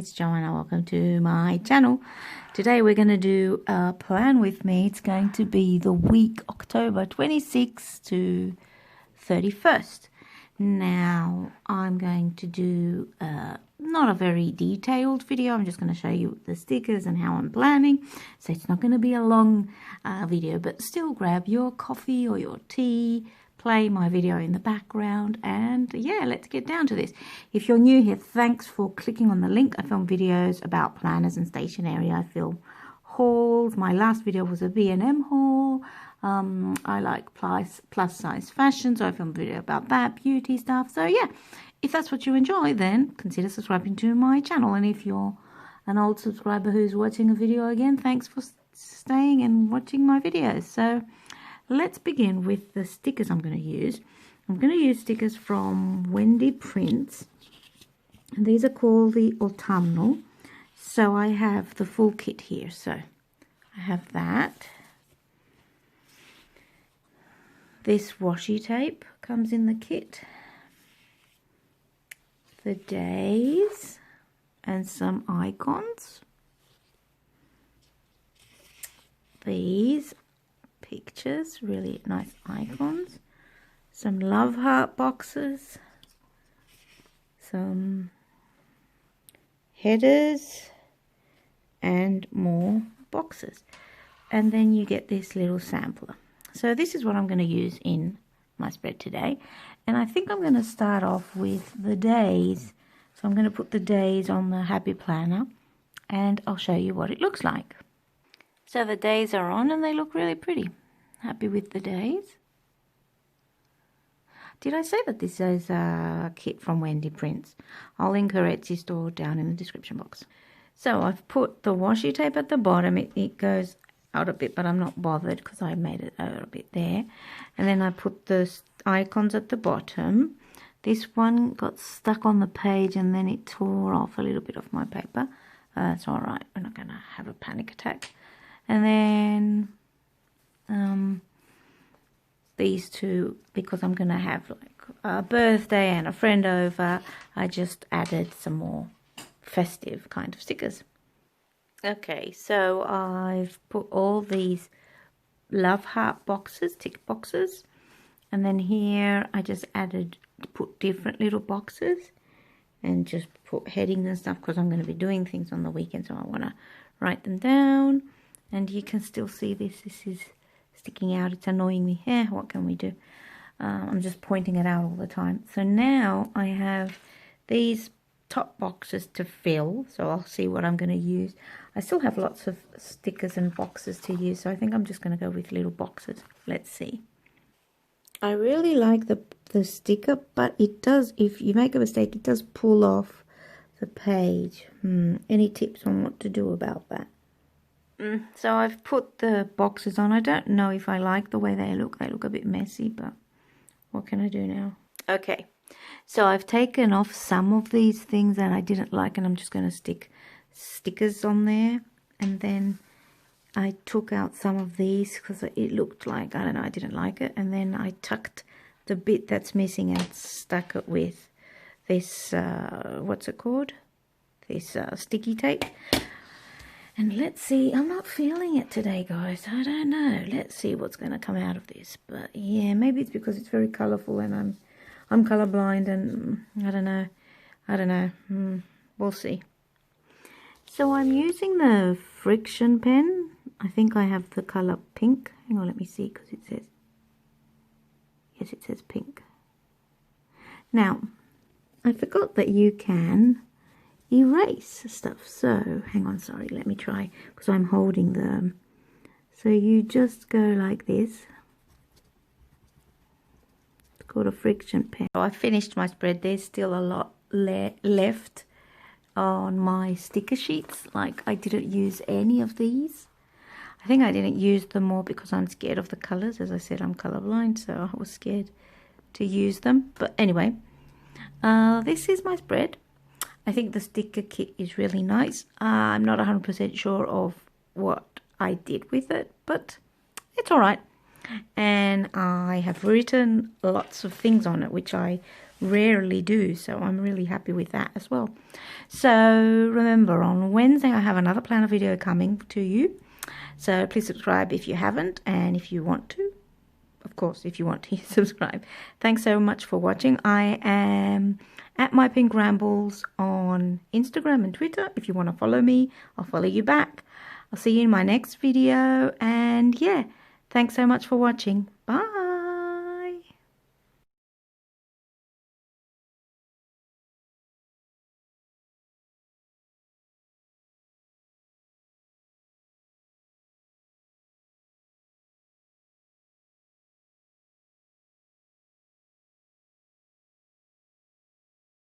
it's Joanna. Welcome to my channel. Today we're going to do a plan with me. It's going to be the week October 26th to 31st. Now I'm going to do not a very detailed video. I'm just going to show you the stickers and how I'm planning. So it's not going to be a long video, but still grab your coffee or your tea, play my video in the background, and yeah, let's get down to this. If you're new here, thanks for clicking on the link. I film videos about planners and stationery. I film hauls. My last video was a B&M haul. I like plus size fashion, so I filmed a video about that, beauty stuff. So yeah, if that's what you enjoy, then consider subscribing to my channel. And if you're an old subscriber who's watching a video again, thanks for staying and watching my videos. So let's begin with the stickers I'm going to use. I'm going to use stickers from Wendy Prints. And these are called the autumnal. So I have the full kit here. So I have that. This washi tape comes in the kit. The days and some icons. These pictures, really nice icons. Some love heart boxes. Some headers and more boxes. And then you get this little sampler. So this is what I'm going to use in my spread today. And I think I'm going to start off with the days. So I'm going to put the days on the Happy Planner and I'll show you what it looks like. So the days are on and they look really pretty. Happy with the days. Did I say that this is a kit from Wendy Prints? I'll link her Etsy store down in the description box. So I've put the washi tape at the bottom. It goes out a bit, but I'm not bothered because I made it a little bit there. And then I put the icons at the bottom. This one got stuck on the page and then it tore off a little bit of my paper. That's all right. We're not going to have a panic attack. And then these two, because I'm going to have like a birthday and a friend over, I just added some more festive kind of stickers. Okay, so I've put all these love heart boxes, tick boxes, and then here I just put different little boxes and just put headings and stuff because I'm going to be doing things on the weekend, so I want to write them down. And you can still see this is sticking out. It's annoying me. Yeah, what can we do? I'm just pointing it out all the time. So now I have these top boxes to fill, so I'll see what I'm going to use. I still have lots of stickers and boxes to use, so I think I'm just going to go with little boxes. Let's see. I really like the sticker, but it does, if you make a mistake, it does pull off the page. Any tips on what to do about that? So I've put the boxes on. I don't know if I like the way they look. They look a bit messy, but what can I do now? Okay, so I've taken off some of these things that I didn't like, and I'm just going to stick stickers on there. And then I took out some of these because it looked like, I don't know, I didn't like it. And then I tucked the bit that's missing and stuck it with this, what's it called? This sticky tape. And let's see, I'm not feeling it today, guys. I don't know. Let's see what's going to come out of this. But yeah, maybe it's because it's very colourful and I'm colourblind and I don't know. We'll see. So I'm using the friction pen. I think I have the colour pink. Hang on, let me see because it says, yes, it says pink. Now, I forgot that you can erase stuff. So hang on, sorry, let me try because I'm holding them. So you just go like this. It's called a friction pen. I finished my spread. There's still a lot left on my sticker sheets. Like I didn't use any of these. I think I didn't use them more because I'm scared of the colors. As I said, I'm colorblind, so I was scared to use them. But anyway, this is my spread. I think the sticker kit is really nice. I'm not 100% sure of what I did with it, but it's all right. And I have written lots of things on it, which I rarely do, so I'm really happy with that as well. So remember, on Wednesday I have another planner video coming to you, so please subscribe if you haven't, and if you want to, of course, if you want to subscribe. Thanks so much for watching. I am at mypinkrambles on Instagram and Twitter. If you want to follow me, I'll follow you back. I'll see you in my next video, and yeah, thanks so much for watching. Bye.